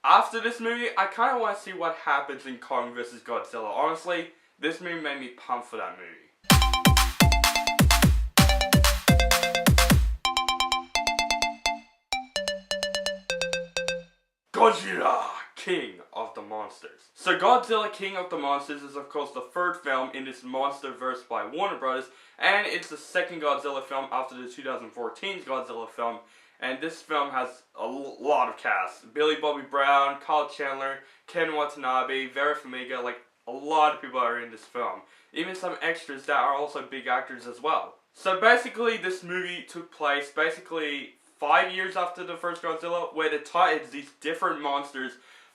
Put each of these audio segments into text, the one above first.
After this movie, I kind of want to see what happens in Kong vs. Godzilla. Honestly, this movie made me pumped for that movie. Godzilla, King of the Monsters. So Godzilla, King of the Monsters is of course the third film in this monsterverse by Warner Brothers, and it's the second Godzilla film after the 2014 Godzilla film. And this film has a lot of cast. Billy Bobby Brown, Chandler, Ken Watanabe, Varisty, like a lot of people are in this film. Even some extras that are also big actors as well. So basically this movie took place 5 years after the first Godzilla, where the Titans, these different monsters,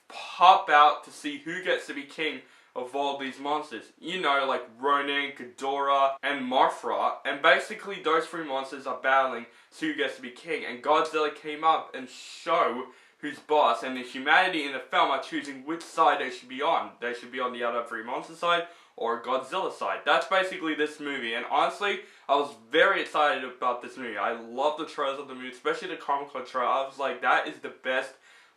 pop out to see who gets to be king of all these monsters. You know, like Ronin, Ghidorah, and Mothra. And basically those three monsters are battling to see who gets to be king. And Godzilla came up and show who's boss. And the humanity in the film are choosing which side they should be on. They should be on the other three monster side or Godzilla side. That's basically this movie. And honestly, I was very excited about this movie. I love the trailers of the movie, especially the Comic-Con trailer. I was like, that is the best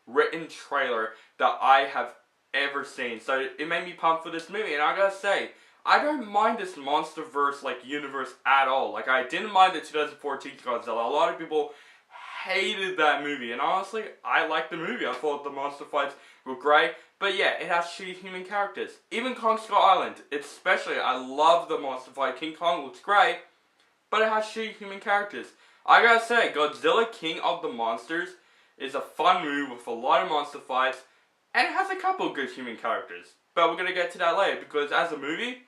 written trailer that I have ever seen. So it made me pumped for this movie. And I gotta say, I don't mind this monsterverse universe at all. Like, I didn't mind the 2014 Godzilla. A lot of people hated that movie, and honestly, I liked the movie. I thought the monster fights were great, but yeah, it has shitty human characters. Even Kong Skull Island, especially, I love the monster fight. King Kong looks great, but it has shitty human characters. I gotta say, Godzilla King of the Monsters is a fun movie with a lot of monster fights, and it has a couple good human characters. But we're gonna get to that later, because as a movie,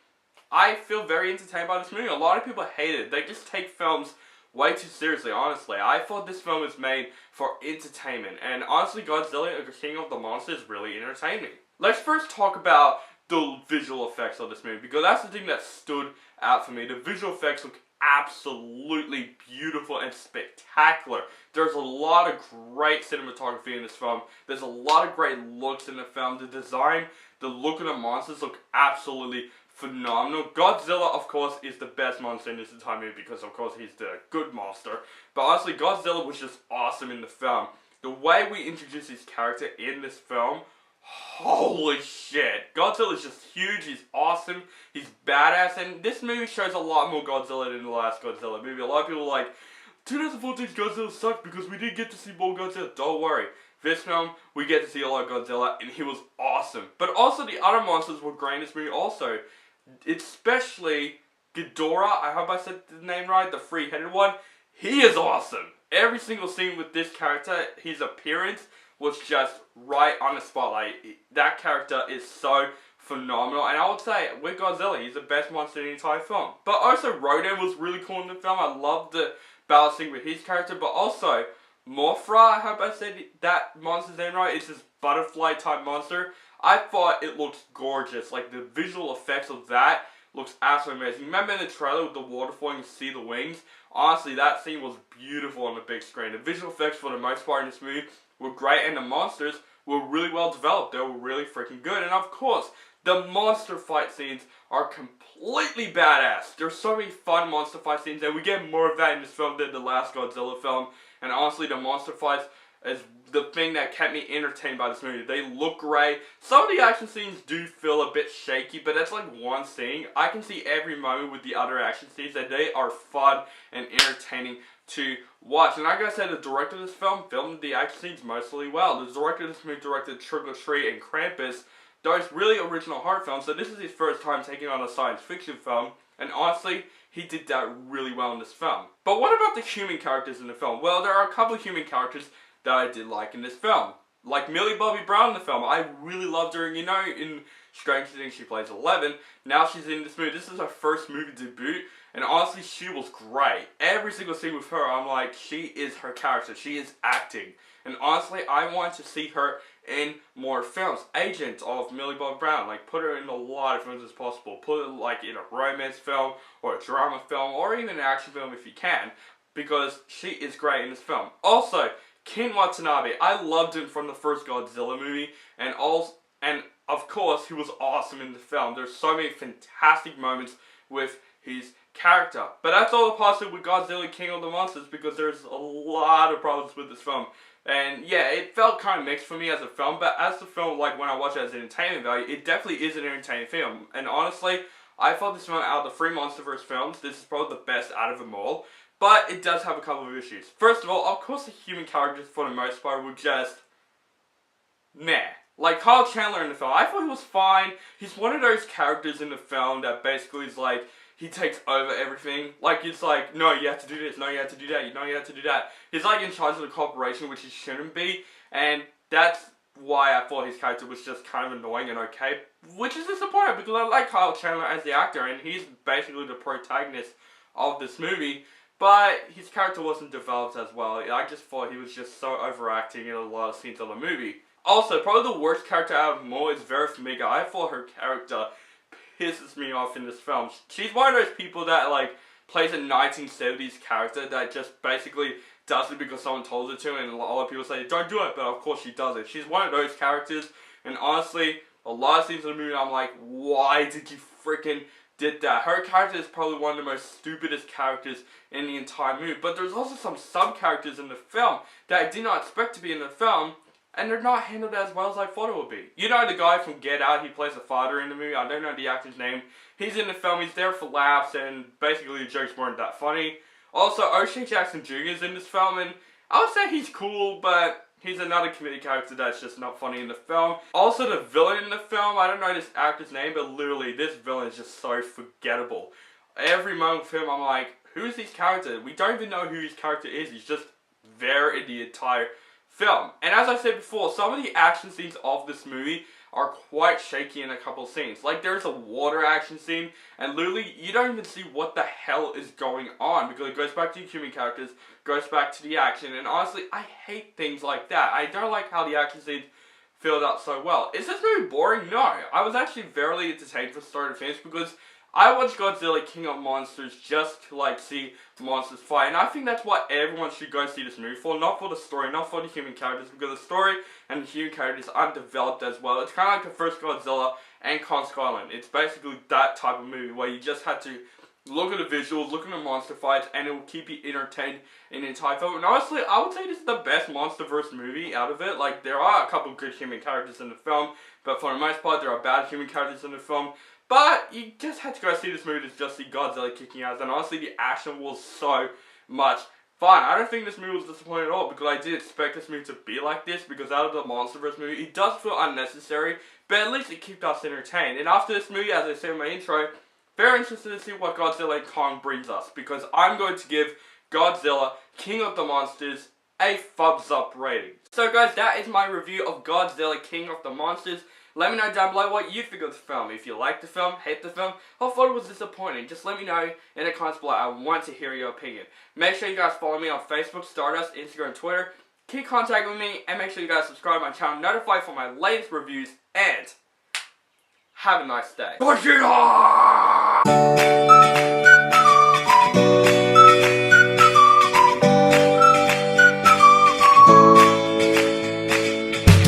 I feel very entertained by this movie. A lot of people hate it. They just take films way too seriously, honestly. I thought this film was made for entertainment, and honestly, Godzilla, King of the Monsters, really entertained me. Let's first talk about the visual effects of this movie, because that's the thing that stood out for me. The visual effects look absolutely beautiful and spectacular. There's a lot of great cinematography in this film. There's a lot of great looks in the film. The design, the look of the monsters look absolutely phenomenal. Godzilla, of course, is the best monster in this entire movie because, of course, he's the good monster. But honestly, Godzilla was just awesome in the film. The way we introduce his character in this film, holy shit. Godzilla is just huge, he's awesome, he's badass, and this movie shows a lot more Godzilla than the last Godzilla movie. A lot of people are like, 2014's Godzilla sucked because we didn't get to see more Godzilla. Don't worry. This film, we get to see a lot of Godzilla, and he was awesome. But also, the other monsters were great in this movie also. Especially Ghidorah, I hope I said the name right, the three-headed one. He is awesome. Every single scene with this character, his appearance was just right on the spotlight. That character is so phenomenal. And I would say, with Godzilla, he's the best monster in the entire film. But also, Rodan was really cool in the film. I loved the balancing with his character. But also, Mothra, I hope I said that monster's name right, it's this butterfly-type monster. I thought it looked gorgeous. Like, the visual effects of that looks absolutely amazing. Remember in the trailer with the waterfall and you see the wings? Honestly, that scene was beautiful on the big screen. The visual effects for the most part in this movie were great, and the monsters were really well developed. They were really freaking good. And of course, the monster fight scenes are completely badass. There's so many fun monster fight scenes, and we get more of that in this film than the last Godzilla film. And honestly, the monster fights is the thing that kept me entertained by this movie. They look great. Some of the action scenes do feel a bit shaky, but that's like one scene. I can see every moment with the other action scenes, and they are fun and entertaining to watch. And like I said, the director of this film filmed the action scenes mostly well. The director of this movie directed Trick or Treat and Krampus, those really original horror films, so this is his first time taking on a science fiction film, and honestly, he did that really well in this film. But what about the human characters in the film? Well, there are a couple of human characters that I did like in this film. Like Millie Bobby Brown in the film. I really loved her, you know, in Stranger Things she plays 11. Now she's in this movie. This is her first movie debut, and honestly, she was great. Every single scene with her, I'm like, she is her character. She is acting. And honestly, I want to see her in more films. Agent of Millie Bobby Brown, like, put her in a lot of films as possible. Put her, like, in a romance film, or a drama film, or even an action film if you can, because she is great in this film. Also, Ken Watanabe, I loved him from the first Godzilla movie, and of course, he was awesome in the film. There's so many fantastic moments with his character. But that's all the positive with Godzilla King of the Monsters, because there's a lot of problems with this film. And yeah, it felt kind of mixed for me as a film, but as the film, like when I watch it as an entertainment value, it definitely is an entertaining film. And honestly, I thought this one, out of the 3 MonsterVerse films, this is probably the best out of them all. But it does have a couple of issues. First of all, of course the human characters for the most part were just meh. Like Kyle Chandler in the film, I thought he was fine. He's one of those characters in the film that basically is like, he takes over everything. Like, it's like, no, you have to do this, no, you have to do that, no, you have to do that. He's like in charge of the corporation, which he shouldn't be. And that's why I thought his character was just kind of annoying and okay. Which is disappointing, because I like Kyle Chandler as the actor, and he's basically the protagonist of this movie. But his character wasn't developed as well. I just thought he was just so overacting in a lot of scenes of the movie. Also, probably the worst character out of them all is Varisty. I thought her character pisses me off in this film. She's one of those people that like plays a 1970s character that just basically does it because someone told her to, and a lot of people say, don't do it, but of course she does it. She's one of those characters, and honestly, a lot of scenes in the movie, I'm like, why did you freaking did that? Her character is probably one of the most stupidest characters in the entire movie, but there's also some sub-characters in the film that I did not expect to be in the film, and they're not handled as well as I thought it would be. You know the guy from Get Out, he plays the father in the movie, I don't know the actor's name. He's in the film, he's there for laughs, and basically the jokes weren't that funny. Also, O'Shea Jackson Jr. is in this film, and I would say he's cool, but he's another comedic character that's just not funny in the film. Also, the villain in the film, I don't know this actor's name, but literally, this villain is just so forgettable. Every moment with him, I'm like, who is his character? We don't even know who his character is, he's just there in the entire film. And as I said before, some of the action scenes of this movie are quite shaky in a couple of scenes. Like, there's a water action scene, and literally, you don't even see what the hell is going on, because it goes back to the human characters, goes back to the action, and honestly, I hate things like that. I don't like how the action scenes filled out so well. Is this movie boring? No. I was actually very entertained from start to finish, because I watched Godzilla King of Monsters just to like see monsters fight, and I think that's what everyone should go see this movie for, not for the story, not for the human characters, because the story and the human characters aren't developed as well. It's kind of like the first Godzilla and Kong Skull Island. It's basically that type of movie where you just had to look at the visuals, look at the monster fights, and it will keep you entertained in the entire film. And honestly, I would say this is the best MonsterVerse movie out of it. Like, there are a couple good human characters in the film, but for the most part, there are bad human characters in the film. But you just had to go see this movie to just see Godzilla kicking ass, and honestly, the action was so much fun. I don't think this movie was disappointing at all, because I did expect this movie to be like this, because out of the MonsterVerse movie, it does feel unnecessary, but at least it kept us entertained. And after this movie, as I said in my intro, very interested to see what Godzilla and Kong brings us, because I'm going to give Godzilla, King of the Monsters, a thumbs up rating. So guys, that is my review of Godzilla, King of the Monsters. Let me know down below what you think of the film. If you liked the film, hate the film, or thought it was disappointing, just let me know in the comments below. I want to hear your opinion. Make sure you guys follow me on Facebook, Stardust, Instagram, Twitter. Keep contacting with me, and make sure you guys subscribe to my channel, notified for my latest reviews, and have a nice day. Godzilla!